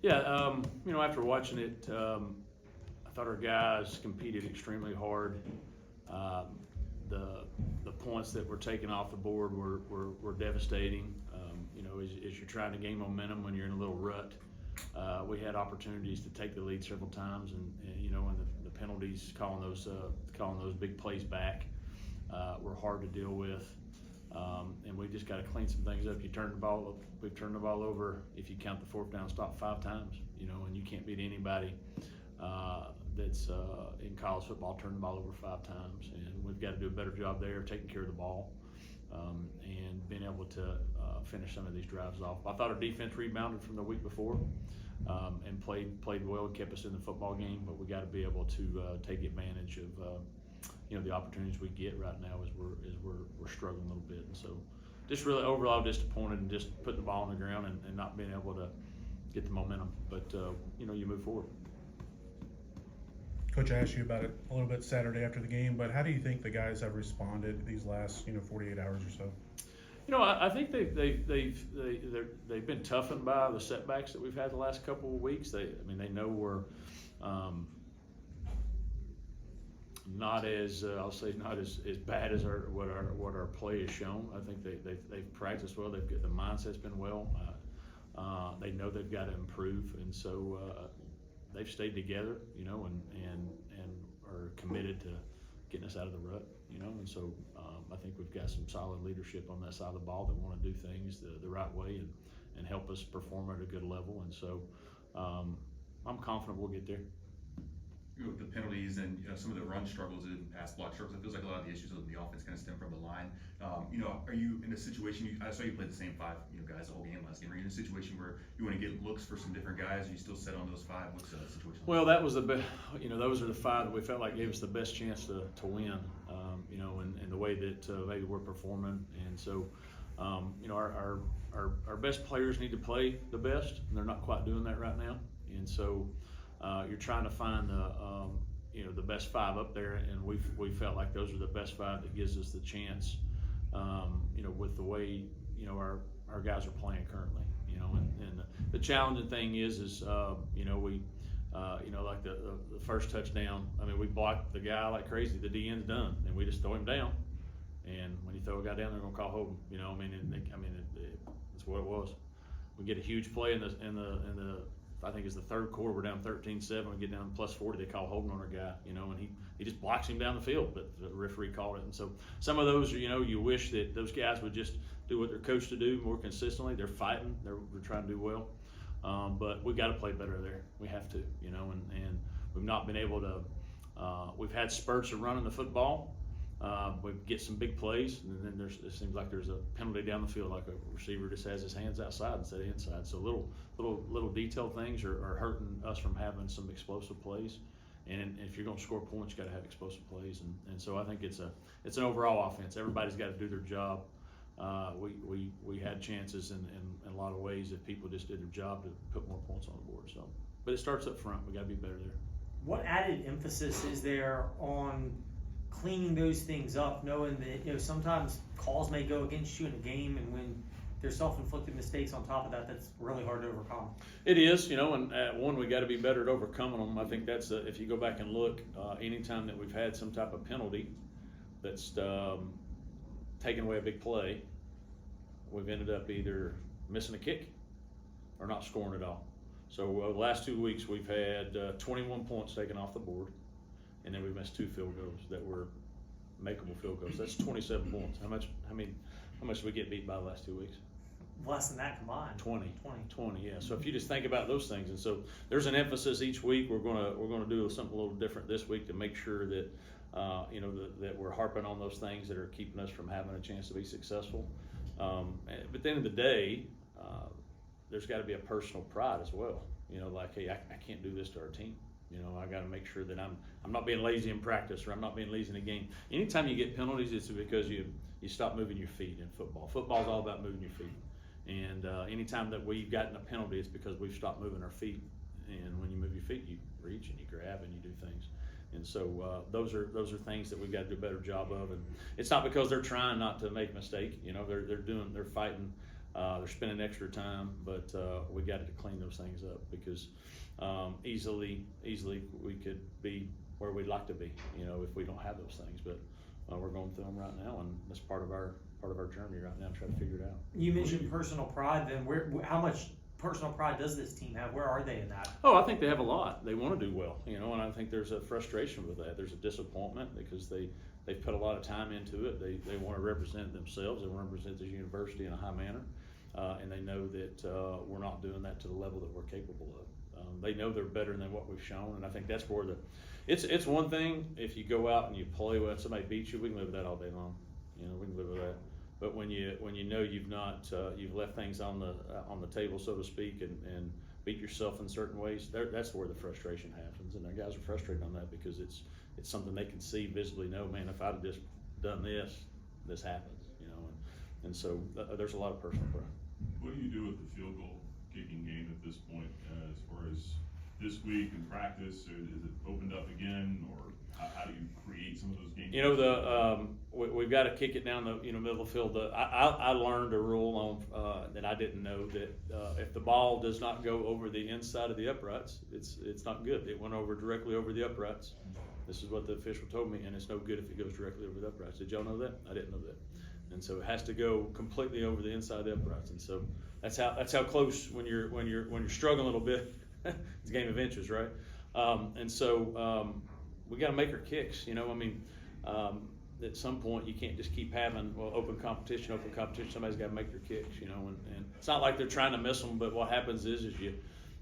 Yeah, after watching it, I thought our guys competed extremely hard. Um, the points that were taken off the board were devastating. As you're trying to gain momentum when you're in a little rut, we had opportunities to take the lead several times, and the penalties, calling those big plays back, were hard to deal with. And we just got to clean some things up. We've turned the ball over, if you count the fourth down stop, 5 times, and you can't beat anybody that's in college football turning the ball over 5 times. And we've got to do a better job there of taking care of the ball, and being able to finish some of these drives off. I thought our defense rebounded from the week before, and played well and kept us in the football game, but we got to be able to take advantage of the opportunities we get right now as we're struggling a little bit. And so just really overall disappointed and just putting the ball on the ground and not being able to get the momentum. But you move forward. Coach, I asked you about it a little bit Saturday after the game, but how do you think the guys have responded these last 48 hours or so? I think they've been toughened by the setbacks that we've had the last couple of weeks. They know we're not as not as bad as what our play has shown. I think they've practiced well. They've got the mindset's been well. They know they've got to improve, and so they've stayed together, and are committed to getting us out of the rut, And so I think we've got some solid leadership on that side of the ball that want to do things the right way and help us perform at a good level. And so I'm confident we'll get there. With the penalties and some of the run struggles and pass block struggles, it feels like a lot of the issues with the offense kind of stem from the line. Are you in a situation? I saw you played the same 5 guys the whole game last game. Are you in a situation where you want to get looks for some different guys? Are you still set on those 5? What's the situation? Well, that was the best. Those are the 5 that we felt like gave us the best chance to win. And the way that maybe we're performing, and so our best players need to play the best, and they're not quite doing that right now, and so. You're trying to find the best 5 up there, and we felt like those are the best 5 that gives us the chance, with the way our guys are playing currently, and the challenging thing is we like the first touchdown. We blocked the guy like crazy. The DN's done, and we just throw him down. And when you throw a guy down, they're gonna call holding. That's what it was. We get a huge play in the I think it's the third quarter, we're down 13-7, we get down plus 40, they call holding on our guy, and he just blocks him down the field, but the referee called it. And so some of those, you wish that those guys would just do what they're coached to do more consistently. They're fighting, they're trying to do well, but we've got to play better there. We have to, and we've not been able to, we've had spurts of running the football. We get some big plays, and then it seems like there's a penalty down the field, like a receiver just has his hands outside instead of inside. So little detailed things are hurting us from having some explosive plays. And if you're going to score points, you got to have explosive plays. And so I think it's an overall offense. Everybody's got to do their job. We had chances in a lot of ways that people just did their job to put more points on the board. So, but it starts up front. We got to be better there. What added emphasis is there on cleaning those things up, knowing that sometimes calls may go against you in a game, and when there's self-inflicted mistakes on top of that, that's really hard to overcome. It is, and one, we got to be better at overcoming them. I think that's if you go back and look, anytime that we've had some type of penalty that's taken away a big play, we've ended up either missing a kick or not scoring at all. So the last 2 weeks we've had 21 points taken off the board. And then we missed 2 field goals that were makeable field goals. That's 27 points. How much did we get beat by the last 2 weeks? Less than that combined. 20, yeah. So if you just think about those things, and so there's an emphasis each week. We're gonna do something a little different this week to make sure that that we're harping on those things that are keeping us from having a chance to be successful. But at the end of the day, there's got to be a personal pride as well. Like, hey, I can't do this to our team. I got to make sure that I'm not being lazy in practice, or I'm not being lazy in a game. Anytime you get penalties, it's because you stop moving your feet in football. Football's all about moving your feet. And anytime that we've gotten a penalty, it's because we've stopped moving our feet. And when you move your feet, you reach and you grab and you do things. And so those are things that we've got to do a better job of. And it's not because they're trying not to make a mistake. They're fighting They're spending extra time, but we got to clean those things up because easily we could be where we'd like to be, if we don't have those things. But we're going through them right now, and that's part of our journey right now, trying to figure it out. You mentioned personal pride. Then how much personal pride does this team have? Where are they in that? Oh, I think they have a lot. They want to do well, and I think there's a frustration with that. There's a disappointment because they've put a lot of time into it. They want to represent themselves. They want to represent this university in a high manner, and they know that we're not doing that to the level that we're capable of. They know they're better than what we've shown, and I think that's where it's one thing if you go out and you play well, somebody beats you, we can live with that all day long. We can live with that. But when you know you've not you've left things on the table, so to speak, and beat yourself in certain ways, that's where the frustration happens, and the guys are frustrated on that because it's something they can see visibly. Know, man, if I'd have just done this happens, and so there's a lot of personal pride. What do you do with the field goal kicking game at this point, as far as this week in practice? Is it opened up again, or how do you create some of those games? We've got to kick it down the middle of the field. I learned a rule on that I didn't know, that if the ball does not go over the inside of the uprights, it's not good. It went directly over the uprights. This is what the official told me, and it's no good if it goes directly over the uprights. Did y'all know that? I didn't know that. And so it has to go completely over the inside of the uprights. And so that's how close when you're struggling a little bit. It's a game of inches, right? And so we got to make our kicks. At some point you can't just keep having open competition. Somebody's got to make their kicks. And it's not like they're trying to miss them, but what happens is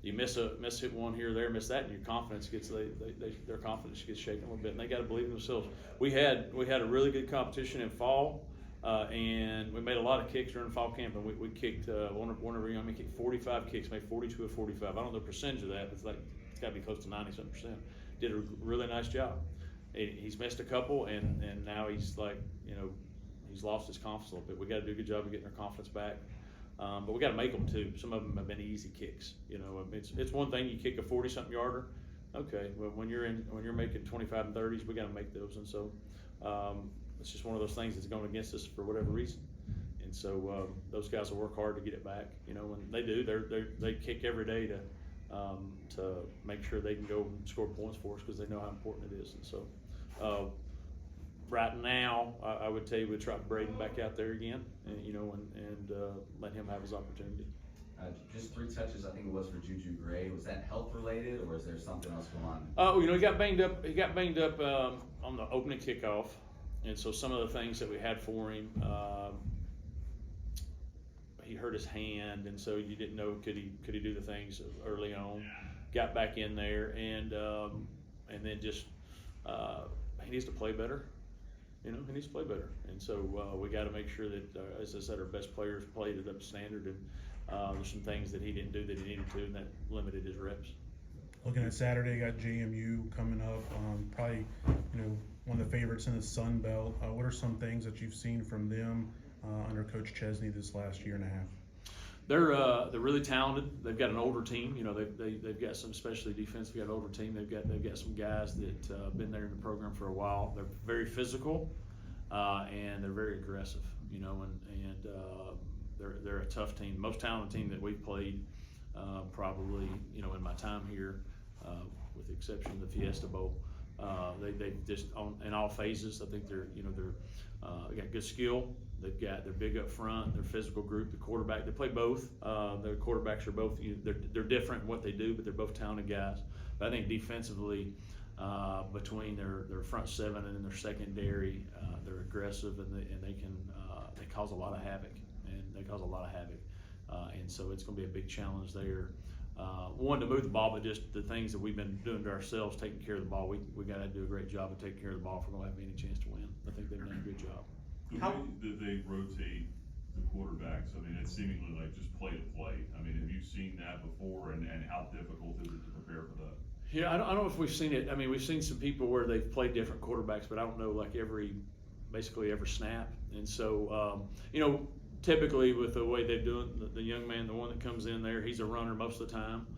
you miss hit one here or there, miss that, and your confidence gets their confidence gets shaken a little bit, and they got to believe in themselves. We had a really good competition in fall. And we made a lot of kicks during fall camp, and we kicked we kicked 45 kicks, made 42 of 45. I don't know the percentage of that, but it's got to be close to 90-something%. Did a really nice job. He's missed a couple, and now he's he's lost his confidence a little bit. We got to do a good job of getting our confidence back, but we got to make them too. Some of them have been easy kicks. It's one thing you kick a 40-something yarder, okay. Well, when you're making 25 and 30s, we got to make those, and so. It's just one of those things that's going against us for whatever reason, and so those guys will work hard to get it back. And they do. They kick every day to make sure they can go and score points for us because they know how important it is. And so right now, I would tell you we'd try Braden back out there again, and let him have his opportunity. Just 3 touches, I think it was, for Juju Gray. Was that health related, or is there something else going on? Oh, he got banged up. He got banged up on the opening kickoff. And so some of the things that we had for him, he hurt his hand, and so you didn't know could he do the things early on. Got back in there, and then just he needs to play better. He needs to play better, and so we got to make sure that, as I said, our best players played it up to standard, and there's some things that he didn't do that he needed to, and that limited his reps. Looking at Saturday, got JMU coming up. Probably, one of the favorites in the Sun Belt. What are some things that you've seen from them under Coach Chesney this last year and a half? They're really talented. They've got an older team. They've got some, especially defense. They've got an older team. They've got some guys that been there in the program for a while. They're very physical, and they're very aggressive. And they're a tough team. Most talented team that we've played, probably in my time here, with the exception of the Fiesta Bowl. They just in all phases. I think they got good skill. They're big up front. They're physical group. The quarterback, they play both. Their quarterbacks are both. They're different in what they do, but they're both talented guys. But I think defensively, between their front seven and their secondary, they're aggressive, and they cause a lot of havoc. And so it's going to be a big challenge there. One, to move the ball, but just the things that we've been doing to ourselves, taking care of the ball. We got to do a great job of taking care of the ball if we're going to have any chance to win. I think they've done a good job. The way that they rotate the quarterbacks, it's seemingly like just play to play. Have you seen that before, and how difficult is it to prepare for that? Yeah, I don't know if we've seen it. We've seen some people where they've played different quarterbacks, but I don't know basically every snap. And so, typically with the way they're doing, the young man, the one that comes in there, he's a runner most of the time.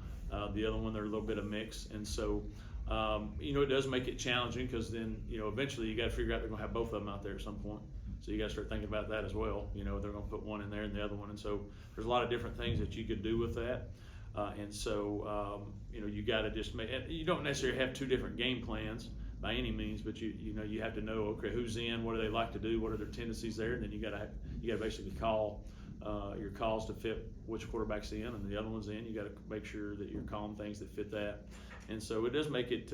The other one, they're a little bit of mix. And so, it does make it challenging because then, eventually you got to figure out they're going to have both of them out there at some point. So you gotta start thinking about that as well. You know, they're gonna put one in there and the other one, and so there's a lot of different things that you could do with that. And so, you know, you gotta just make, you don't necessarily have two different game plans by any means, but you know, you have to know, okay, who's in, what do they like to do, what are their tendencies there, and then you gotta basically call your calls to fit which quarterback's in and the other one's in. You gotta make sure that you're calling things that fit that. And so it does make it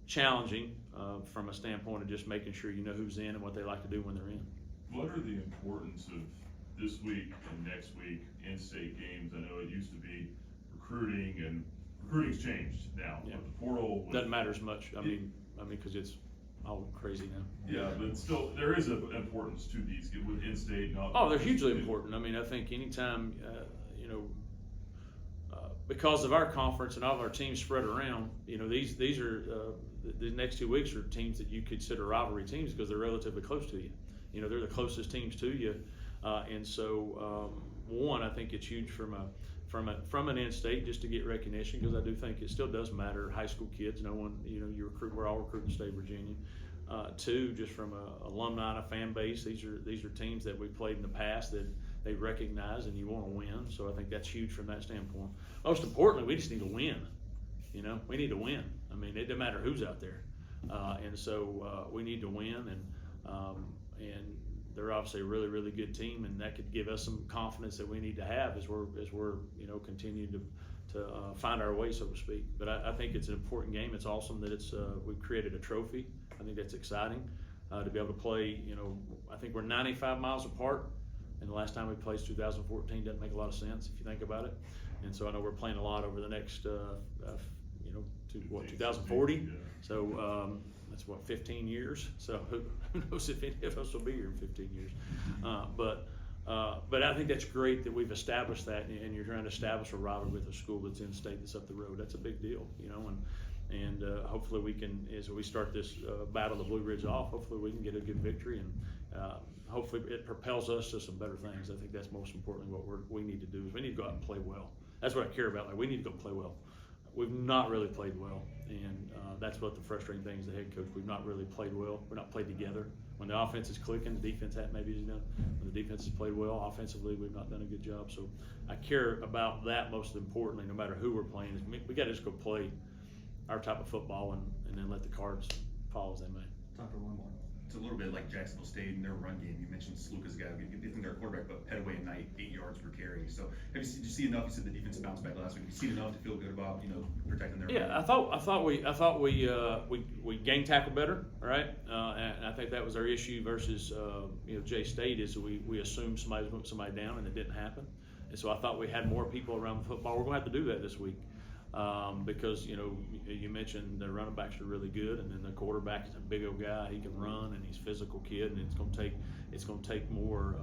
challenging from a standpoint of just making sure you know who's in and what they like to do when they're in. What are the importance of this week and next week in-state games? I know it used to be recruiting, and recruiting's changed now. Yeah. But the portal Doesn't matter as much. I mean, because it's all crazy now. Yeah, but still, there is an importance to these with in-state. Oh, they're hugely important. I mean, I think anytime, you know, because of our conference and all of our teams spread around, you know, these are the next 2 weeks are teams that you consider rivalry teams because they're relatively close to you. You know, they're the closest teams to you, and so one, I think it's huge from an in-state just to get recognition, because I do think it still does matter. High school kids, no one, you know, we're all recruiting state of Virginia. Two, just from a alumni and a fan base, these are teams that we've played in the past that they recognize and you want to win. So I think that's huge from that standpoint. Most importantly, we just need to win. You know, we need to win. I mean, it doesn't matter who's out there, and so we need to win. And they're obviously a really, really good team, and that could give us some confidence that we need to have as we're you know, continuing to find our way, so to speak. But I think it's an important game. It's awesome that we've created a trophy. I think that's exciting to be able to play. You know, I think we're 95 miles apart, and the last time we played 2014. Doesn't make a lot of sense if you think about it. And so I know we're playing a lot over the next, you know, 2040. Yeah. So that's 15 years. So who knows if any of us will be here in 15 years? But I think that's great that we've established that, and you're trying to establish a rivalry with a school that's in state, that's up the road. That's a big deal, you know, and hopefully we can, as we start this battle of the Blue Ridge off, hopefully we can get a good victory, and hopefully it propels us to some better things. I think that's most importantly what we need to do is we need to go out and play well. That's what I care about. Like, we need to go play well. We've not really played well, and that's what the frustrating thing is. The head coach, we've not really played well. We're not played together. When the offense is clicking, the defense maybe is done. When the defense has played well, offensively, we've not done a good job. So I care about that most importantly. No matter who we're playing, is we got to just go play our type of football and then let the cards fall as they may. Time for one more. It's a little bit like Jacksonville State in their run game. You mentioned Sluka's guy. You think their quarterback, but Petaway at night, 8 yards per carry. So did you see enough? You said the defense bounced back last week. Have you seen enough to feel good about, you know, protecting their? Yeah, I thought we game tackle better, right? And I think that was our issue versus you know, J State is we assumed somebody was going to put somebody down, and it didn't happen. And so I thought we had more people around the football. We're going to have to do that this week. Because, you know, you mentioned the running backs are really good, and then the quarterback is a big old guy. He can run, and he's a physical kid, and it's going to take more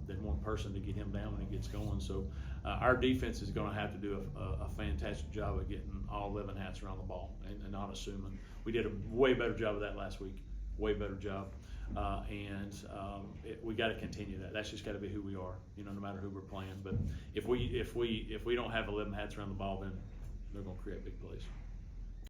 than one person to get him down when he gets going. So our defense is going to have to do a fantastic job of getting all 11 hats around the ball and not assuming. We did a way better job of that last week, way better job. We got to continue that. That's just got to be who we are, you know, no matter who we're playing. But if we don't have 11 hats around the ball, then they're going to create big plays.